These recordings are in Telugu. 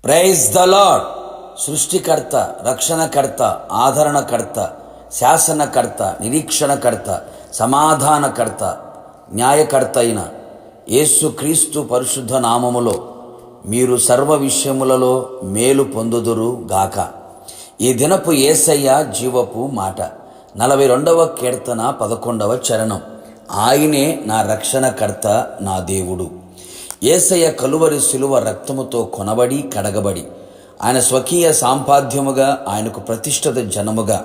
Praise the lord. సృష్టికర్త, రక్షణకర్త, ఆదరణకర్త, శాసనకర్త, నిరీక్షణకర్త, సమాధానకర్త, న్యాయకర్త అయిన యేసుక్రీస్తు పరిశుద్ధ నామములో మీరు సర్వ విషయములలో మేలు పొందుదురు గాక. ఈ దినపు యేసయ్య జీవపు మాట. 42వ కీర్తన 11వ చరణం. ఆయనే నా రక్షణకర్త, నా దేవుడు. యేసయ్య కలువరి శిలువ రక్తముతో కొనబడి కడగబడి ఆయన స్వకీయ సాంపాద్యముగా, ఆయనకు ప్రతిష్ఠిత జనముగా,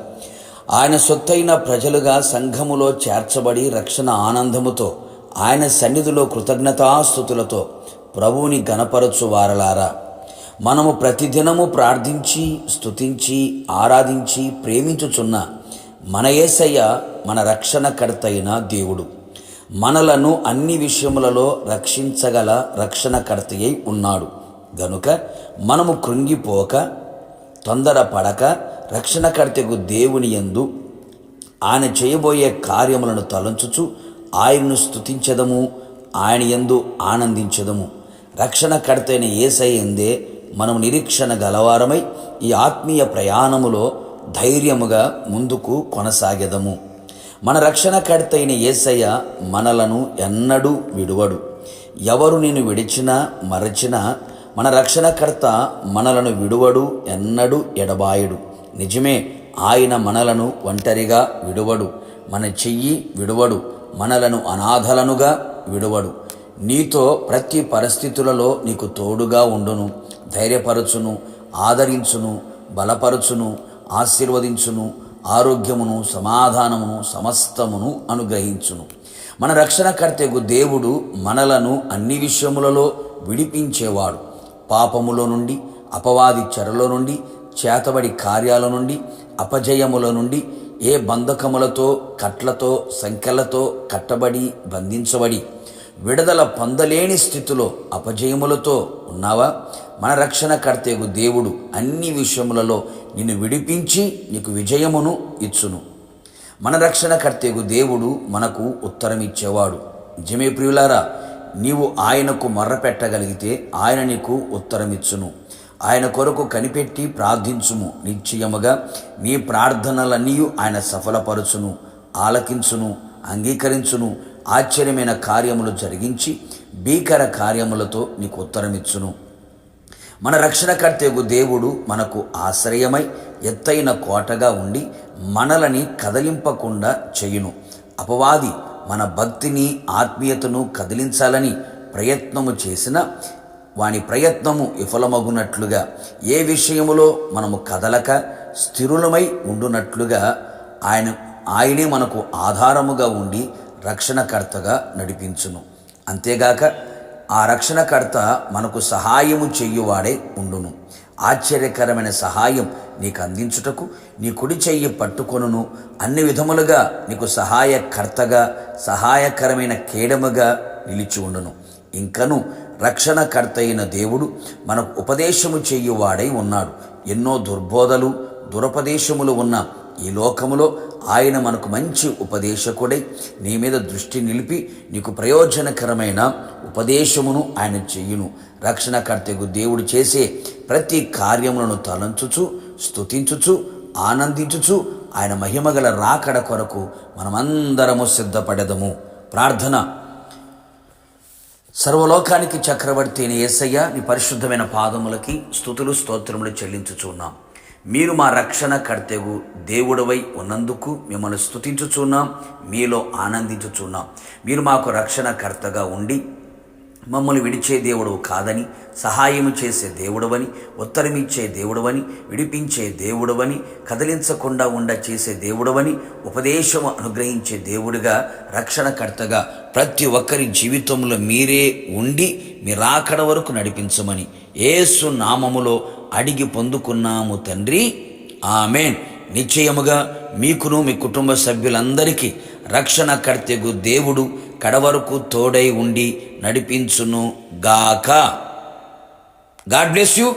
ఆయన సొత్తైన ప్రజలుగా సంఘములో చేర్చబడి రక్షణ ఆనందముతో ఆయన సన్నిధిలో కృతజ్ఞతాస్తుతులతో ప్రభువుని గణపరచు వారలారా, మనము ప్రతిదినము ప్రార్థించి స్తుతించి ఆరాధించి ప్రేమించుచున్న మన యేసయ్య మన రక్షణకర్త అయిన దేవుడు. మనలను అన్ని విషయములలో రక్షించగల రక్షణకర్తయై ఉన్నాడు గనుక మనము కృంగిపోక, తొందరపడక, రక్షణకర్తకు దేవుని యందు ఆయన చేయబోయే కార్యములను తలంచుచు ఆయన్ను స్తుతించదము, ఆయన యందు ఆనందించదము. రక్షణకర్త అయిన యేసయ్య యందే మనము నిరీక్షణ గలవారమై ఈ ఆత్మీయ ప్రయాణములో ధైర్యముగా ముందుకు కొనసాగెదము. మన రక్షణకర్త అయిన యేసయ్య మనలను ఎన్నడూ విడువడు. ఎవరు నిన్ను విడిచినా మరచినా మన రక్షణకర్త మనలను విడువడు, ఎన్నడూ ఎడబాయడు. నిజమే, ఆయన మనలను ఒంటరిగా విడువడు, మన చెయ్యి విడువడు, మనలను అనాథలనుగా విడువడు. నీతో ప్రతి పరిస్థితులలో నీకు తోడుగా ఉండును, ధైర్యపరచును, ఆదరించును, బలపరచును, ఆశీర్వదించును, ఆరోగ్యమును, సమాధానమును, సమస్తమును అనుగ్రహించును. మన రక్షణకర్తకు దేవుడు మనలను అన్ని విషయములలో విడిపించేవాడు. పాపములో నుండి, అపవాది చెరలో నుండి, చేతబడి కార్యాల నుండి, అపజయముల నుండి, ఏ బంధకములతో, కట్లతో, సంకెళ్లతో కట్టబడి బంధించబడి విడుదల పొందలేని స్థితిలో అపజయములతో ఉన్నావా? మన రక్షణకర్తకు దేవుడు అన్ని విషయములలో నిన్ను విడిపించి నీకు విజయమును ఇచ్చును. మన రక్షణకర్తకు దేవుడు మనకు ఉత్తరమిచ్చేవాడు. నిజమే ప్రియులారా, నీవు ఆయనకు మొర్రపెట్టగలిగితే ఆయన నీకు ఉత్తరమిచ్చును. ఆయన కొరకు కనిపెట్టి ప్రార్థించుము. నిశ్చయముగా నీ ప్రార్థనలన్నీ ఆయన సఫలపరచును, ఆలకించును, అంగీకరించును. ఆశ్చర్యమైన కార్యములు జరిగించి భీకర కార్యములతో నీకు ఉత్తరమిచ్చును. మన రక్షణకర్తకు దేవుడు మనకు ఆశ్రయమై ఎత్తైన కోటగా ఉండి మనలని కదలింపకుండా చేయును. అపవాది మన భక్తిని, ఆత్మీయతను కదిలించాలని ప్రయత్నము చేసిన వాని ప్రయత్నము విఫలమగునట్లుగా, ఏ విషయములో మనము కదలక స్థిరులమై ఉండునట్లుగా ఆయనే మనకు ఆధారముగా ఉండి రక్షణకర్తగా నడిపించును. అంతేగాక ఆ రక్షణకర్త మనకు సహాయము చెయ్యువాడే ఉండును. ఆశ్చర్యకరమైన సహాయం నీకు అందించుటకు నీ కుడి చెయ్యి పట్టుకొనును. అన్ని విధములుగా నీకు సహాయకర్తగా, సహాయకరమైన కేడముగా నిలిచి ఉండును. ఇంకను రక్షణకర్త అయిన దేవుడు మనకు ఉపదేశము చెయ్యువాడై ఉన్నాడు. ఎన్నో దుర్బోధలు, దురుపదేశములు ఉన్న ఈ లోకములో ఆయన మనకు మంచి ఉపదేశకుడై నీ మీద దృష్టి నిలిపి నీకు ప్రయోజనకరమైన ఉపదేశమును ఆయన చెయ్యును. రక్షణకర్తకు దేవుడు చేసే ప్రతి కార్యములను తలంచుచు, స్తుతించుచు, ఆనందించుచు ఆయన మహిమగల రాకడ కొరకు మనమందరము సిద్ధపడెదము. ప్రార్థన. సర్వలోకానికి చక్రవర్తి అయిన యేసయ్య, నీ పరిశుద్ధమైన పాదములకి స్తుతులు, స్తోత్రములు చెల్లించుచున్నాం. మీరు మా రక్షణకర్తకు దేవుడవై ఉన్నందుకు మిమ్మల్ని స్తుతించుచున్నాం, మీలో ఆనందించుచున్నాం. మీరు మాకు రక్షణకర్తగా ఉండి మమ్మల్ని విడిచే దేవుడవు కాదని, సహాయము చేసే దేవుడవని, ఉత్తరమిచ్చే దేవుడవని, విడిపించే దేవుడవని, కదిలించకుండా చేసే దేవుడవని, ఉపదేశము అనుగ్రహించే దేవుడిగా, రక్షణకర్తగా ప్రతి ఒక్కరి జీవితంలో మీరే ఉండి మీ రాకడ వరకు నడిపించమని యేసు నామములో అడిగి పొందుకున్నాము తండ్రి, ఆమేన్. నిశ్చయముగా మీకును మీ కుటుంబ సభ్యులందరికీ రక్షణకర్తకు దేవుడు కడవరకు తోడై ఉండి నడిపించును గాక. God bless you.